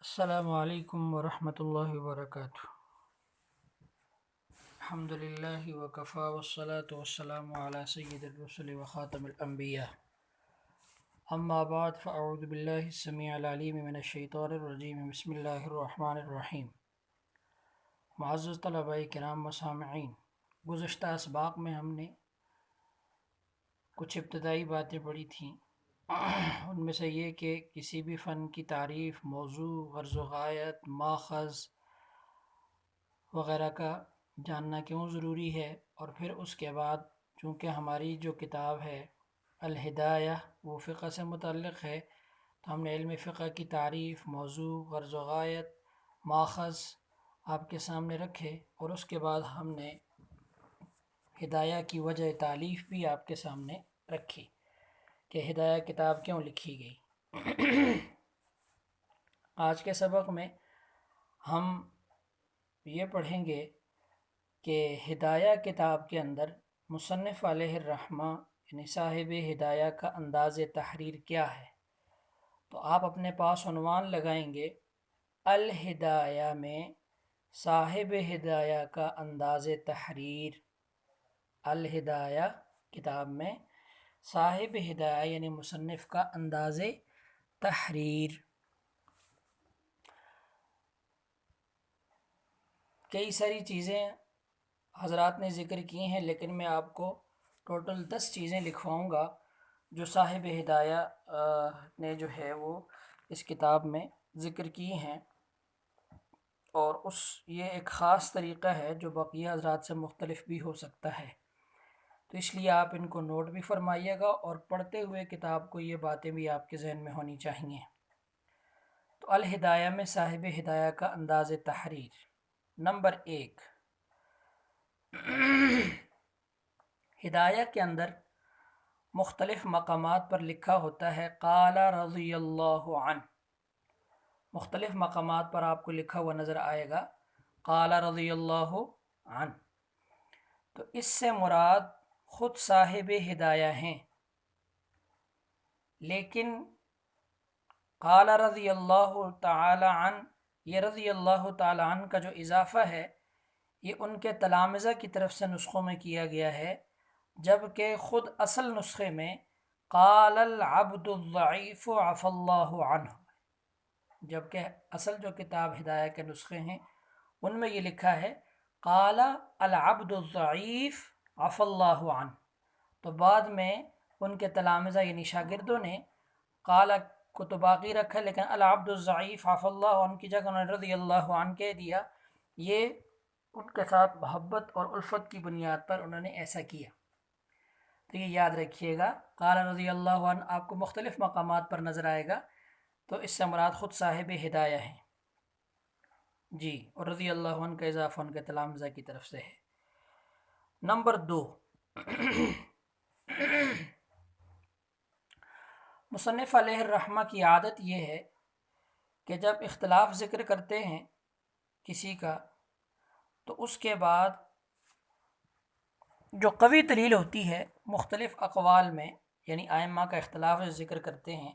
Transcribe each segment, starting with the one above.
السلام علیکم ورحمۃ اللہ وبرکاتہ۔ الحمد للہ وکفا والصلاة والسلام علی سید الرسل وخاتم الانبیاء، اما بعد فاعوذ باللہ السمیع العلیم من الشیطان الرجیم، بسم اللہ الرحمن الرحیم۔ معزز طلباء کرام و سامعین، گزشتہ اسباق میں ہم نے کچھ ابتدائی باتیں پڑھی تھیں، ان میں سے یہ کہ کسی بھی فن کی تعریف، موضوع، غرض و غایت، ماخذ وغیرہ کا جاننا کیوں ضروری ہے، اور پھر اس کے بعد چونکہ ہماری جو کتاب ہے الہدایہ وہ فقہ سے متعلق ہے، تو ہم نے علم فقہ کی تعریف، موضوع، غرض و غایت، ماخذ آپ کے سامنے رکھے، اور اس کے بعد ہم نے ہدایہ کی وجہ تالیف بھی آپ کے سامنے رکھی کہ ہدایہ کتاب کیوں لکھی گئی۔ آج کے سبق میں ہم یہ پڑھیں گے کہ ہدایہ کتاب کے اندر مصنف علیہ الرحمہ یعنی صاحب ہدایہ کا انداز تحریر کیا ہے۔ تو آپ اپنے پاس عنوان لگائیں گے الہدایہ میں صاحب ہدایہ کا انداز تحریر۔ الہدایہ کتاب میں صاحب ہدایہ یعنی مصنف کا انداز تحریر۔ کئی ساری چیزیں حضرات نے ذکر کی ہیں، لیکن میں آپ کو ٹوٹل 10 چیزیں لکھواؤں گا جو صاحب ہدایہ نے جو ہے وہ اس کتاب میں ذکر کی ہیں، اور یہ ایک خاص طریقہ ہے جو بقیہ حضرات سے مختلف بھی ہو سکتا ہے، تو اس لیے آپ ان کو نوٹ بھی فرمائیے گا، اور پڑھتے ہوئے کتاب کو یہ باتیں بھی آپ کے ذہن میں ہونی چاہیے۔ تو الہدایہ میں صاحب ہدایہ کا انداز تحریر۔ نمبر 1، ہدایہ کے اندر مختلف مقامات پر لکھا ہوتا ہے قال رضی اللہ عنہ۔ مختلف مقامات پر آپ کو لکھا ہوا نظر آئے گا قال رضی اللہ عنہ، تو اس سے مراد خود صاحب ہدایہ ہیں، لیکن قال رضی اللہ تعالی عنہ، یہ رضی اللہ تعالی عنہ کا جو اضافہ ہے یہ ان کے تلامذہ کی طرف سے نسخوں میں کیا گیا ہے، جبکہ خود اصل نسخے میں قال العبد الضعیف عفى اللہ عنہ، جبکہ اصل جو کتاب ہدایہ کے نسخے ہیں ان میں یہ لکھا ہے قال العبد الضعیف عفى اللہ عنہ، تو بعد میں ان کے تلامذہ یعنی شاگردوں نے قال کو تو باقی رکھا، لیکن العبد الضعیف عفى اللہ عنہ کی جگہ انہوں نے رضی اللہ عنہ کہہ دیا۔ یہ ان کے ساتھ محبت اور الفت کی بنیاد پر انہوں نے ایسا کیا، تو یہ یاد رکھیے گا قال رضی اللہ عنہ آپ کو مختلف مقامات پر نظر آئے گا، تو اس سے مراد خود صاحب ہدایہ ہیں جی، اور رضی اللہ عنہ کا اضافہ ان کے تلامذہ کی طرف سے ہے۔ نمبر 2، مصنف علیہ الرحمہ کی عادت یہ ہے کہ جب اختلاف ذکر کرتے ہیں کسی کا، تو اس کے بعد جو قوی دلیل ہوتی ہے مختلف اقوال میں، یعنی ائمہ کا اختلاف ذکر کرتے ہیں،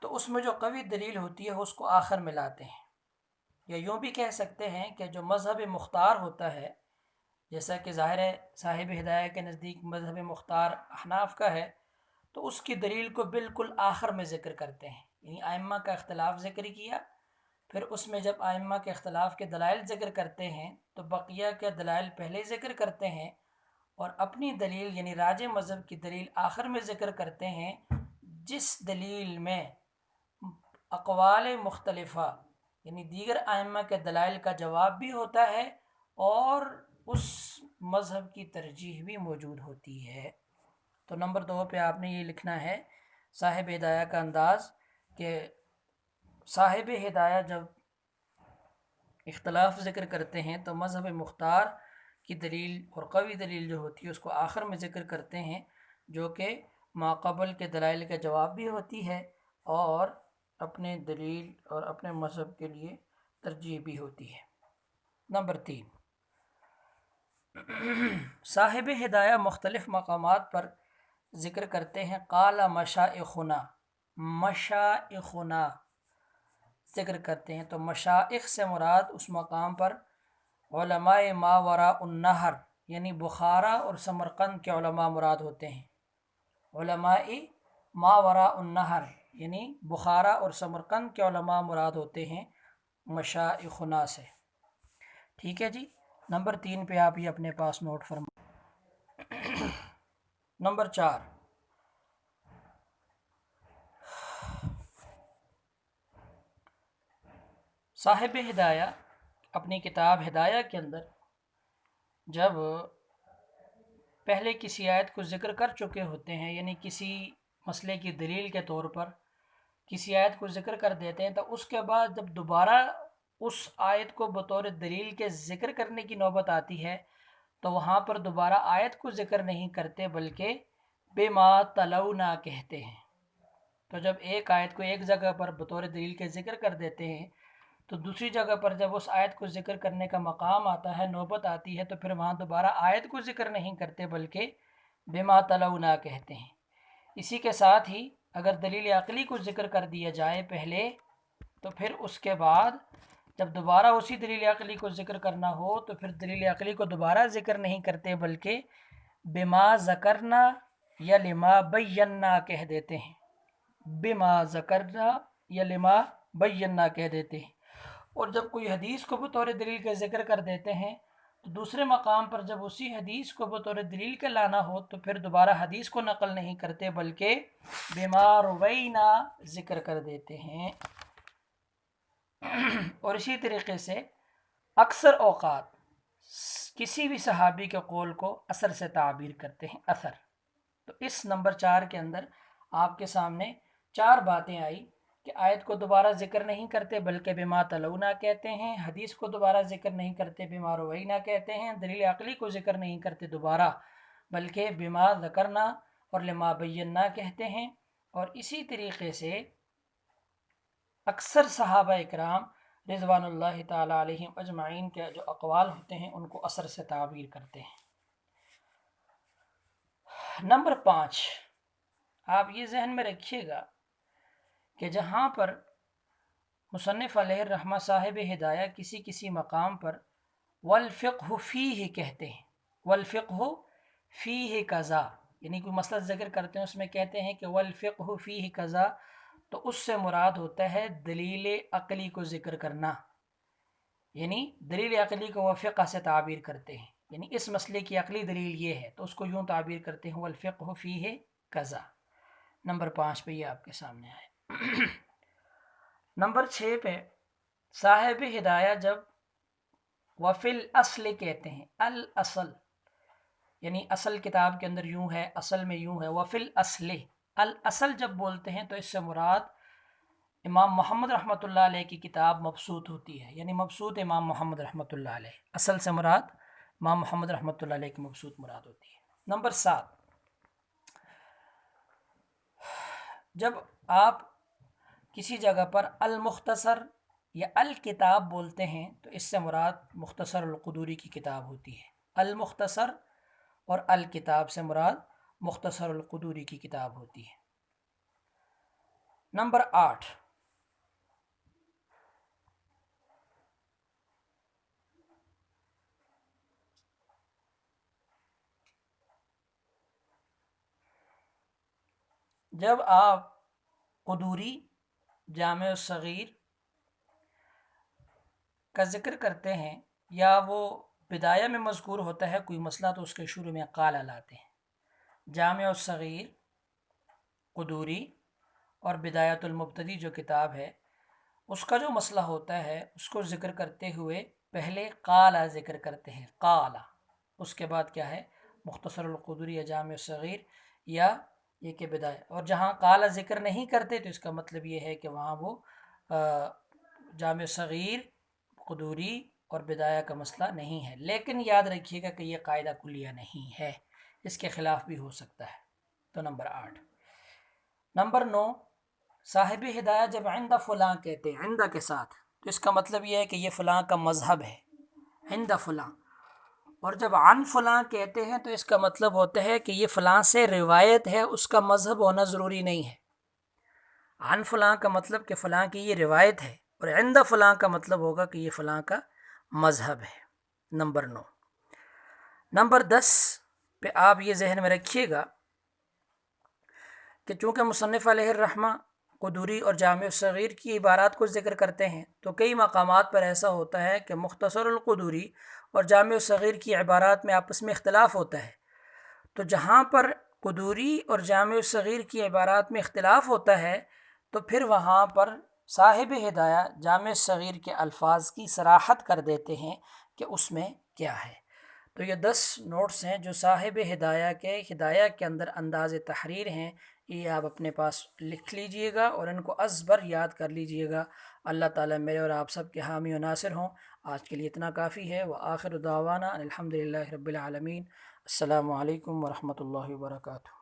تو اس میں جو قوی دلیل ہوتی ہے اس کو آخر میں لاتے ہیں، یا یوں بھی کہہ سکتے ہیں کہ جو مذہب مختار ہوتا ہے، جیسا کہ ظاہر ہے صاحب ہدایہ کے نزدیک مذہب مختار احناف کا ہے، تو اس کی دلیل کو بالکل آخر میں ذکر کرتے ہیں، یعنی ائمہ کا اختلاف ذکر کیا، پھر اس میں جب ائمہ کے اختلاف کے دلائل ذکر کرتے ہیں تو بقیہ کے دلائل پہلے ذکر کرتے ہیں، اور اپنی دلیل یعنی راجح مذہب کی دلیل آخر میں ذکر کرتے ہیں، جس دلیل میں اقوال مختلفہ یعنی دیگر ائمہ کے دلائل کا جواب بھی ہوتا ہے اور اس مذہب کی ترجیح بھی موجود ہوتی ہے۔ تو نمبر 2 پہ آپ نے یہ لکھنا ہے صاحب ہدایہ کا انداز، کہ صاحب ہدایہ جب اختلاف ذکر کرتے ہیں تو مذہب مختار کی دلیل اور قوی دلیل جو ہوتی ہے اس کو آخر میں ذکر کرتے ہیں، جو کہ ماقبل کے دلائل کا جواب بھی ہوتی ہے اور اپنے دلیل اور اپنے مذہب کے لیے ترجیح بھی ہوتی ہے۔ نمبر 3، صاحب ہدایہ مختلف مقامات پر ذکر کرتے ہیں قال مشائخنا، مشائخنا ذکر کرتے ہیں، تو مشائخ سے مراد اس مقام پر علماء ماوراء النہر یعنی بخارا اور سمرقند کے علماء مراد ہوتے ہیں۔ علماء ماوراء النہر یعنی بخارا اور سمرقند کے علماء مراد ہوتے ہیں مشائخنا سے۔ ٹھیک ہے جی، نمبر 3 پہ آپ یہ اپنے پاس نوٹ فرمائیں۔ نمبر 4، صاحب ہدایہ اپنی کتاب ہدایہ کے اندر جب پہلے کسی آیت کو ذکر کر چکے ہوتے ہیں، یعنی کسی مسئلے کی دلیل کے طور پر کسی آیت کو ذکر کر دیتے ہیں، تو اس کے بعد جب دوبارہ اس آیت کو بطور دلیل کے ذکر کرنے کی نوبت آتی ہے تو وہاں پر دوبارہ آیت کو ذکر نہیں کرتے بلکہ بما تلونا کہتے ہیں۔ تو جب ایک آیت کو ایک جگہ پر بطور دلیل کے ذکر کر دیتے ہیں تو دوسری جگہ پر جب اس آیت کو ذکر کرنے کا مقام آتا ہے، نوبت آتی ہے، تو پھر وہاں دوبارہ آیت کو ذکر نہیں کرتے بلکہ بما تلونا کہتے ہیں۔ اسی کے ساتھ ہی اگر دلیل عقلی کو ذکر کر دیا جائے پہلے، تو پھر اس کے بعد جب دوبارہ اسی دلیل عقلی کو ذکر کرنا ہو تو پھر دلیل عقلی کو دوبارہ ذکر نہیں کرتے بلکہ بما ذکرنا یا لما بینا کہہ دیتے ہیں۔ بما ذکرنا یا لما بینا کہہ دیتے ہیں۔ اور جب کوئی حدیث کو بطور دلیل کا ذکر کر دیتے ہیں تو دوسرے مقام پر جب اسی حدیث کو بطور دلیل کا لانا ہو تو پھر دوبارہ حدیث کو نقل نہیں کرتے بلکہ بما روینا ذکر کر دیتے ہیں۔ اور اسی طریقے سے اکثر اوقات کسی بھی صحابی کے قول کو اثر سے تعبیر کرتے ہیں، اثر۔ تو اس نمبر 4 کے اندر آپ کے سامنے 4 باتیں آئی کہ آیت کو دوبارہ ذکر نہیں کرتے بلکہ بما تلونا کہتے ہیں، حدیث کو دوبارہ ذکر نہیں کرتے بما روینا کہتے ہیں، دلیل عقلی کو ذکر نہیں کرتے دوبارہ بلکہ بما ذکرنا اور لما بینا کہتے ہیں۔ اور اسی طریقے سے اکثر صحابہ اکرام رضوان اللہ تعالیٰ علیہم اجمعین کے جو اقوال ہوتے ہیں ان کو اثر سے تعبیر کرتے ہیں۔ نمبر 5، آپ یہ ذہن میں رکھیے گا کہ جہاں پر مصنف علیہ الرحمہ صاحب ہدایہ کسی مقام پر والفقہ فیہ کہتے ہیں، والفقہ فیہ کذا، یعنی کوئی مسئلہ ذکر کرتے ہیں اس میں کہتے ہیں کہ والفقہ فیہ کذا، تو اس سے مراد ہوتا ہے دلیل عقلی کو ذکر کرنا، یعنی دلیل عقلی کو وہ فقہ سے تعبیر کرتے ہیں، یعنی اس مسئلے کی عقلی دلیل یہ ہے تو اس کو یوں تعبیر کرتے ہیں والفقہ فیہ کذا۔ نمبر 5 پہ یہ آپ کے سامنے آئے۔ نمبر 6 پہ صاحب ہدایہ جب وفی الاصل کہتے ہیں، الاصل یعنی اصل کتاب کے اندر یوں ہے، اصل میں یوں ہے، وفی الاصل، الاصل جب بولتے ہیں تو اس سے مراد امام محمد رحمۃ اللہ علیہ کی کتاب مبسوط ہوتی ہے، یعنی مبسوط امام محمد رحمۃ اللہ علیہ، اصل سے مراد امام محمد رحمۃ اللہ علیہ کی مبسوط مراد ہوتی ہے۔ نمبر 7، جب آپ کسی جگہ پر المختصر یا الکتاب بولتے ہیں تو اس سے مراد مختصر القدوری کی کتاب ہوتی ہے۔ المختصر اور الکتاب سے مراد مختصر القدوری کی کتاب ہوتی ہے۔ نمبر 8، جب آپ قدوری، جامع الصغیر کا ذکر کرتے ہیں یا وہ بدایہ میں مذکور ہوتا ہے کوئی مسئلہ تو اس کے شروع میں قال لاتے ہیں۔ جامع الصغیر، قدوری اور بدایۃ المبتدی جو کتاب ہے اس کا جو مسئلہ ہوتا ہے اس کو ذکر کرتے ہوئے پہلے قال ذکر کرتے ہیں، قال، اس کے بعد کیا ہے مختصر القدوری یا جامع الصغیر یا یہ کہ بدایہ۔ اور جہاں قال ذکر نہیں کرتے تو اس کا مطلب یہ ہے کہ وہاں وہ جامع صغیر، قدوری اور بدایہ کا مسئلہ نہیں ہے، لیکن یاد رکھیے گا کہ یہ قاعدہ کلیہ نہیں ہے، اس کے خلاف بھی ہو سکتا ہے۔ تو نمبر 8۔ نمبر 9، صاحب ہدایہ جب عند فلاں کہتے ہیں، عند کے ساتھ، تو اس کا مطلب یہ ہے کہ یہ فلاں کا مذہب ہے، عند فلاں۔ اور جب عن فلاں کہتے ہیں تو اس کا مطلب ہوتا ہے کہ یہ فلاں سے روایت ہے، اس کا مذہب ہونا ضروری نہیں ہے۔ عن فلاں کا مطلب کہ فلاں کی یہ روایت ہے اور عند فلاں کا مطلب ہوگا کہ یہ فلاں کا مذہب ہے۔ نمبر 9۔ نمبر 10 پہ آپ یہ ذہن میں رکھیے گا کہ چونکہ مصنف علیہ الرحمہ قدوری اور جامع الصغیر کی عبارات کو ذکر کرتے ہیں، تو کئی مقامات پر ایسا ہوتا ہے کہ مختصر القدوری اور جامع الصغیر کی عبارات میں آپس میں اختلاف ہوتا ہے۔ تو جہاں پر قدوری اور جامع الصغیر کی عبارات میں اختلاف ہوتا ہے تو پھر وہاں پر صاحب ہدایہ جامع الصغیر کے الفاظ کی صراحت کر دیتے ہیں کہ اس میں کیا ہے۔ تو یہ 10 نوٹس ہیں جو صاحب ہدایہ کے ہدایہ کے اندر انداز تحریر ہیں، یہ آپ اپنے پاس لکھ لیجئے گا اور ان کو ازبر یاد کر لیجئے گا۔ اللہ تعالیٰ میرے اور آپ سب کے حامی و ناصر ہوں۔ آج کے لیے اتنا کافی ہے۔ وآخر دعوانا الحمدللہ رب العالمین۔ السلام علیکم ورحمۃ اللہ وبرکاتہ۔